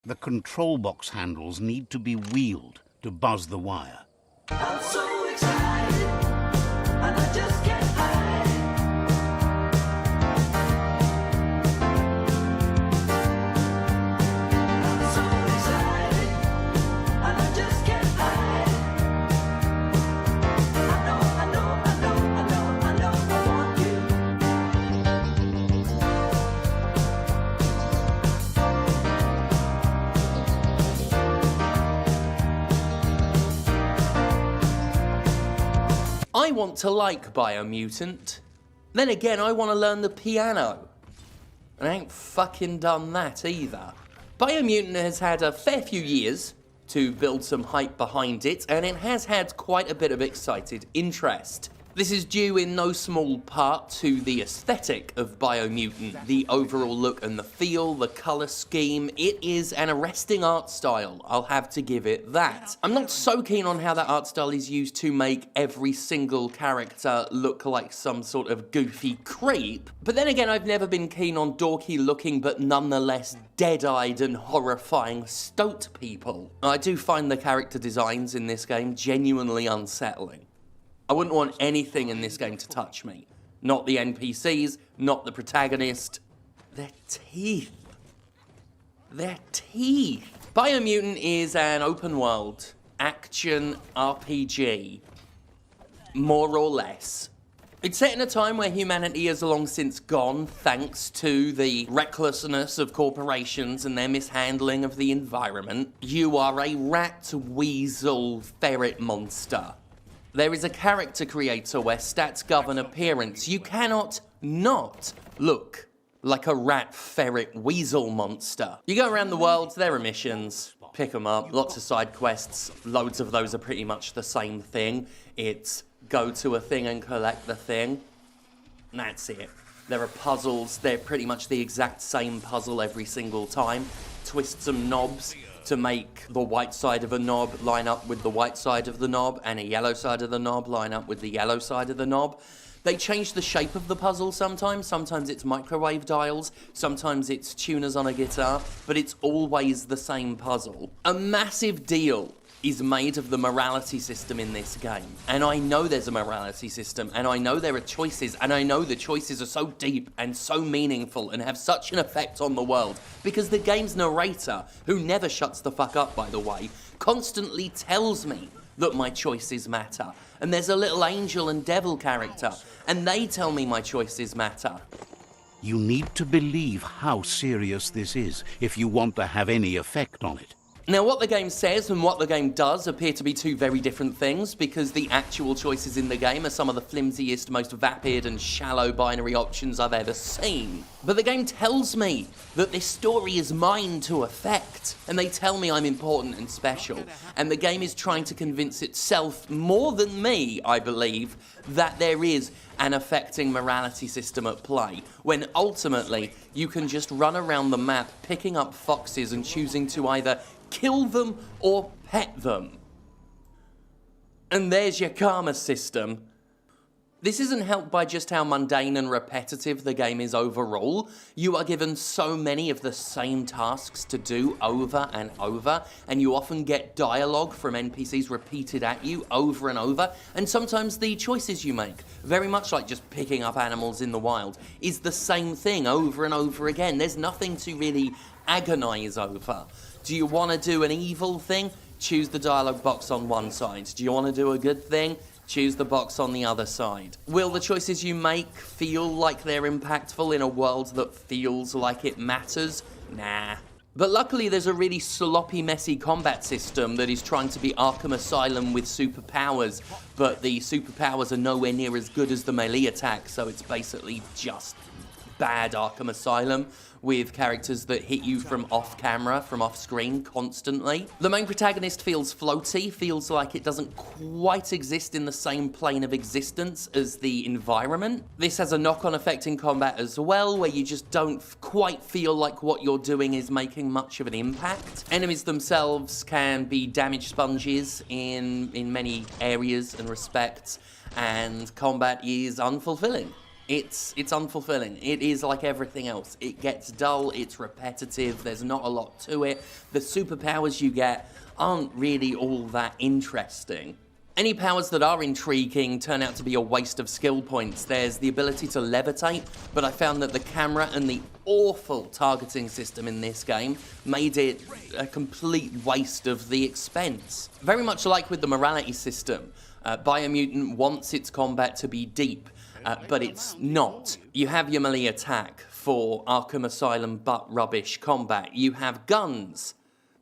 The control box handles need to be wheeled to buzz the wire. I'm so excited, and I just can't hide. I'm so excited, and I just can't hide. I know, I want you. I want to like Biomutant. Then again, I want to learn the piano. And I ain't fucking done that either. Biomutant has had a fair few years to build some hype behind it, and it has had quite a bit of excited interest. This is due in no small part to the aesthetic of Biomutant, the overall look and the feel, the colour scheme. It is an arresting art style, I'll have to give it that. I'm not so keen on how that art style is used to make every single character look like some sort of goofy creep, but then again, I've never been keen on dorky looking but nonetheless dead-eyed and horrifying stoat people. I do find the character designs in this game genuinely unsettling. I wouldn't want anything in this game to touch me. Not the NPCs, not the protagonist. Their teeth. Their teeth. Biomutant is an open world action RPG, more or less. It's set in a time where humanity is long since gone thanks to the recklessness of corporations and their mishandling of the environment. You are a rat, weasel, ferret monster. There is a character creator where stats govern appearance. You cannot not look like a rat, ferret, weasel monster. You go around the world, there are missions, pick them up, lots of side quests, loads of those are pretty much the same thing. It's go to a thing and collect the thing, and that's it. There are puzzles, they're pretty much the exact same puzzle every single time. Twist some knobs to make the white side of a knob line up with the white side of the knob and a yellow side of the knob line up with the yellow side of the knob. They change the shape of the puzzle sometimes. Sometimes it's microwave dials, sometimes it's tuners on a guitar, but it's always the same puzzle. A massive deal is made of the morality system in this game. And I know there's a morality system, and I know there are choices, and I know the choices are so deep and so meaningful and have such an effect on the world, because the game's narrator, who never shuts the fuck up, by the way, constantly tells me that my choices matter. And there's a little angel and devil character, and they tell me my choices matter. You need to believe how serious this is if you want to have any effect on it. Now, what the game says and what the game does appear to be two very different things, because the actual choices in the game are some of the flimsiest, most vapid and shallow binary options I've ever seen. But the game tells me that this story is mine to affect, and they tell me I'm important and special, and the game is trying to convince itself, more than me, I believe, that there is an affecting morality system at play, when ultimately you can just run around the map picking up foxes and choosing to either kill them or pet them. And there's your karma system. This isn't helped by just how mundane and repetitive the game is overall. You are given so many of the same tasks to do over and over, and you often get dialogue from NPCs repeated at you over and over, and sometimes the choices you make, very much like just picking up animals in the wild, is the same thing over and over again. There's nothing to really agonize over. Do you want to do an evil thing? Choose the dialogue box on one side. Do you want to do a good thing? Choose the box on the other side. Will the choices you make feel like they're impactful in a world that feels like it matters? Nah. But luckily there's a really sloppy, messy combat system that is trying to be Arkham Asylum with superpowers, but the superpowers are nowhere near as good as the melee attack, so it's basically just bad Arkham Asylum, with characters that hit you from off-camera, from off-screen, constantly. The main protagonist feels floaty, feels like it doesn't quite exist in the same plane of existence as the environment. This has a knock-on effect in combat as well, where you just don't quite feel like what you're doing is making much of an impact. Enemies themselves can be damage sponges in many areas and respects, and combat is unfulfilling It's unfulfilling. It is like everything else. It gets dull, it's repetitive, there's not a lot to it. The superpowers you get aren't really all that interesting. Any powers that are intriguing turn out to be a waste of skill points. There's the ability to levitate, but I found that the camera and the awful targeting system in this game made it a complete waste of the expense. Very much like with the morality system, Biomutant wants its combat to be deep, but it's not. You have your melee attack for Arkham Asylum butt rubbish combat. You have guns.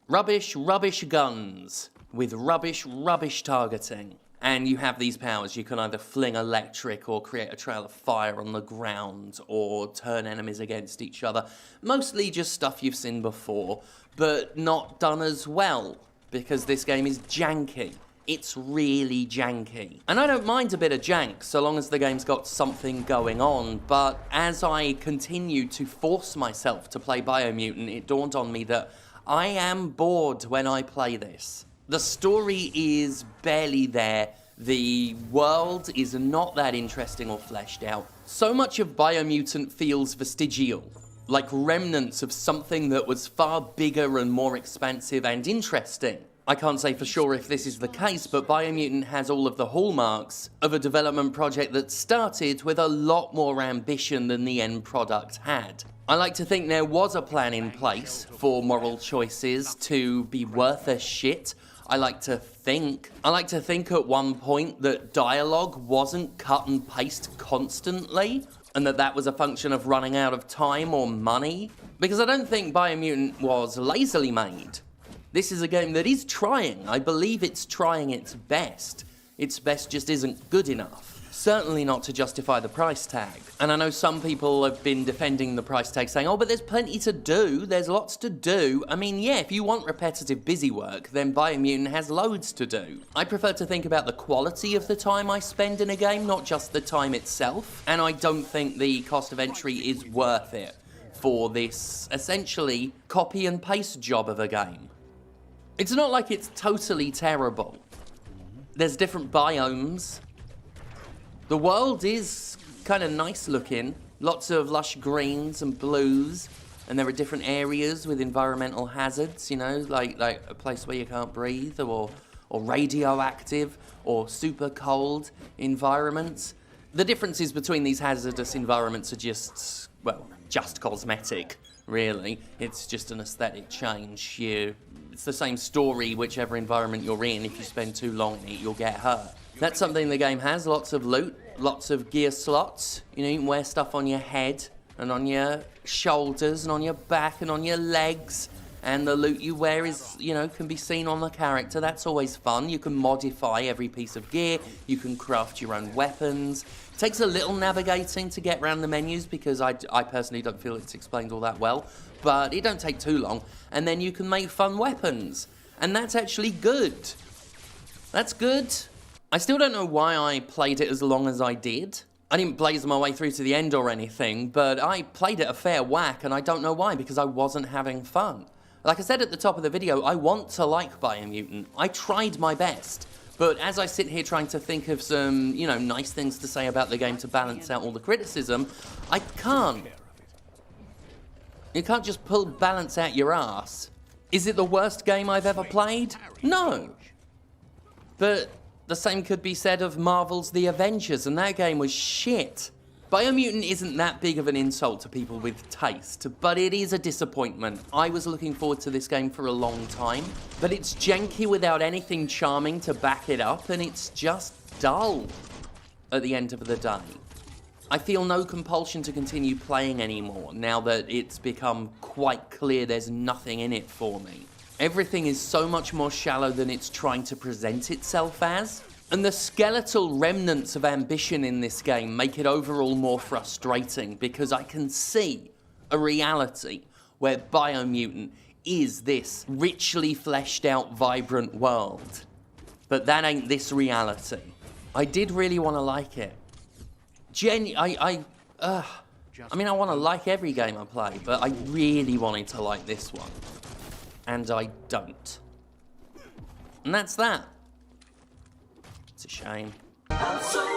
Rubbish guns with rubbish targeting. And you have these powers. You can either fling electric or create a trail of fire on the ground or turn enemies against each other. Mostly just stuff you've seen before, but not done as well because this game is janky. It's really janky. And I don't mind a bit of jank so long as the game's got something going on, but as I continued to force myself to play Biomutant, it dawned on me that I am bored when I play this. The story is barely there. The world is not that interesting or fleshed out. So much of Biomutant feels vestigial, like remnants of something that was far bigger and more expansive and interesting. I can't say for sure if this is the case, but Biomutant has all of the hallmarks of a development project that started with a lot more ambition than the end product had. I like to think there was a plan in place for moral choices to be worth a shit. I like to think at one point that dialogue wasn't cut and paste constantly, and that was a function of running out of time or money. Because I don't think Biomutant was lazily made. This is a game that is trying. I believe it's trying its best. Its best just isn't good enough. Certainly not to justify the price tag. And I know some people have been defending the price tag saying, oh, but there's plenty to do, there's lots to do. I mean, yeah, if you want repetitive busy work, then Biomutant has loads to do. I prefer to think about the quality of the time I spend in a game, not just the time itself. And I don't think the cost of entry is worth it for this essentially copy and paste job of a game. It's not like it's totally terrible. There's different biomes. The world is kind of nice looking. Lots of lush greens and blues. And there are different areas with environmental hazards, you know, like a place where you can't breathe or radioactive or super cold environments. The differences between these hazardous environments are just, well, just cosmetic, really. It's just an aesthetic change. It's the same story whichever environment you're in. If you spend too long in it, you'll get hurt. That's something the game has, lots of loot, lots of gear slots. You know, you can wear stuff on your head and on your shoulders and on your back and on your legs. And the loot you wear is, you know, can be seen on the character. That's always fun. You can modify every piece of gear. You can craft your own weapons. It takes a little navigating to get around the menus because I personally don't feel it's explained all that well. But it don't take too long. And then you can make fun weapons. And that's actually good. That's good. I still don't know why I played it as long as I did. I didn't blaze my way through to the end or anything, but I played it a fair whack, and I don't know why, because I wasn't having fun. Like I said at the top of the video, I want to like Biomutant. I tried my best. But as I sit here trying to think of some, you know, nice things to say about the game to balance out all the criticism, I can't. You can't just pull balance out your ass. Is it the worst game I've ever played? No. But the same could be said of Marvel's The Avengers, and that game was shit. Biomutant isn't that big of an insult to people with taste, but it is a disappointment. I was looking forward to this game for a long time, but it's janky without anything charming to back it up, and it's just dull at the end of the day. I feel no compulsion to continue playing anymore, now that it's become quite clear there's nothing in it for me. Everything is so much more shallow than it's trying to present itself as. And the skeletal remnants of ambition in this game make it overall more frustrating because I can see a reality where Biomutant is this richly fleshed out, vibrant world. But that ain't this reality. I did really want to like it. I want to like every game I play, but I really wanted to like this one. And I don't. And that's that. It's a shame. I'm so